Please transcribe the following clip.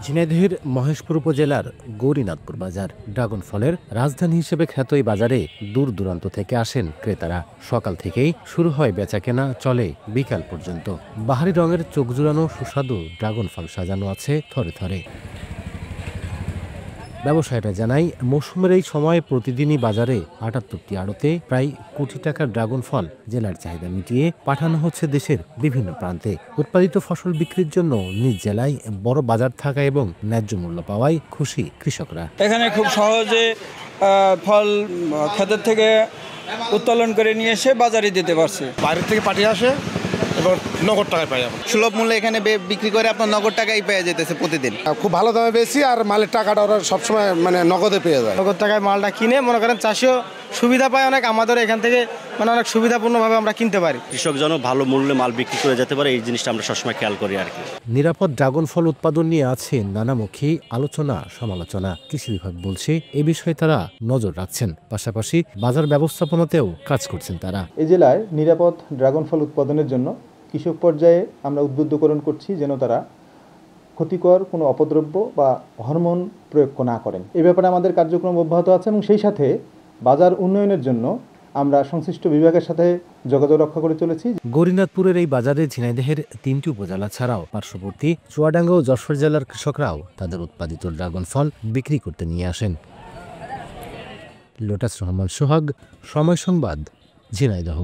ঝিনাইদহের মহেশপুর উপজেলার গৌরীনাথপুর বাজার ড্রাগন ফলের রাজধানী হিসেবে খ্যাত এই বাজারে দূর দূরান্ত থেকে আসেন ক্রেতারা। সকাল থেকেই শুরু হয় বেচাকেনা, চলে বিকাল পর্যন্ত। বাহারি রঙের চোখ জুড়ানো সুস্বাদু ড্রাগন ফল সাজানো আছে থরে থরে। ব্যবসায়ীরা জানায়, মৌসুমের এই সময় প্রতিদিনই বাজারে ৭৮টি আড়তে প্রায় কোটি টাকার ড্রাগন ফল জেলার চাহিদা মিটিয়ে পাঠানো হচ্ছে দেশের বিভিন্ন প্রান্তে। উৎপাদিত ফসল বিক্রির জন্য নিজ জেলায় বড় বাজার থাকা এবং ন্যায্য মূল্য পাওয়ায় খুশি কৃষকরা। এখানে খুব সহজে ফল ক্ষেতের থেকে উত্তোলন করে নিয়ে এসে বাজারে দিতে পারছে। বাইরের থেকে পাঠিয়ে আসে এবং নগদ টাকায় পাই। সুলভ মূল্যে এখানে বিক্রি করে আপনার নগদ টাকাই পেয়ে যেতেছে প্রতিদিন। খুব ভালো দামে বেশি, আর মালের টাকাটা ওরা সবসময় নগদে পেয়ে যায়। নগদ টাকায় মালটা কিনে মনে করেন চাষিও সুবিধা পায় অনেক, আমাদের এখান থেকে অনেক সুবিধাপূর্ণভাবে আমরা কিনতে পারি। কৃষক যেন ভালো মূল্যে মাল বিক্রি করে যেতে পারে, এই জিনিসটা আমরা সবসময় খেয়াল করি আর কি। নিরাপদ ড্রাগন ফল উৎপাদন নিয়ে আছে নানামুখী আলোচনা সমালোচনা। কৃষি বিভাগ বলছে এ বিষয়ে তারা নজর রাখছেন, পাশাপাশি বাজার ব্যবস্থাপনাতেও কাজ করছেন তারা। এই জেলায় নিরাপদ ড্রাগন ফল উৎপাদনের জন্য কৃষক পর্যায়ে আমরা উদ্বুদ্ধকরণ করছি যেন তারা ক্ষতিকর কোনো অপদ্রব্য বা হরমোন প্রয়োগ না করেন। এই ব্যাপারে আমাদের কার্যক্রম অব্যাহত আছে এবং সেই সাথে বাজার উন্নয়নের জন্য আমরা সংশ্লিষ্ট বিভাগের সাথে যোগাযোগ রক্ষা করে চলেছি। গৌরীনাথপুরের এই বাজারে ঝিনাইদহের 3টি উপজেলা ছাড়াও পার্শ্ববর্তী চুয়াডাঙ্গা ও যশোর জেলার কৃষকরাও তাদের উৎপাদিত ড্রাগন ফল বিক্রি করতে নিয়ে আসেন। লোটাস রহমান সোহাগ, সময় সংবাদ, ঝিনাইদহ।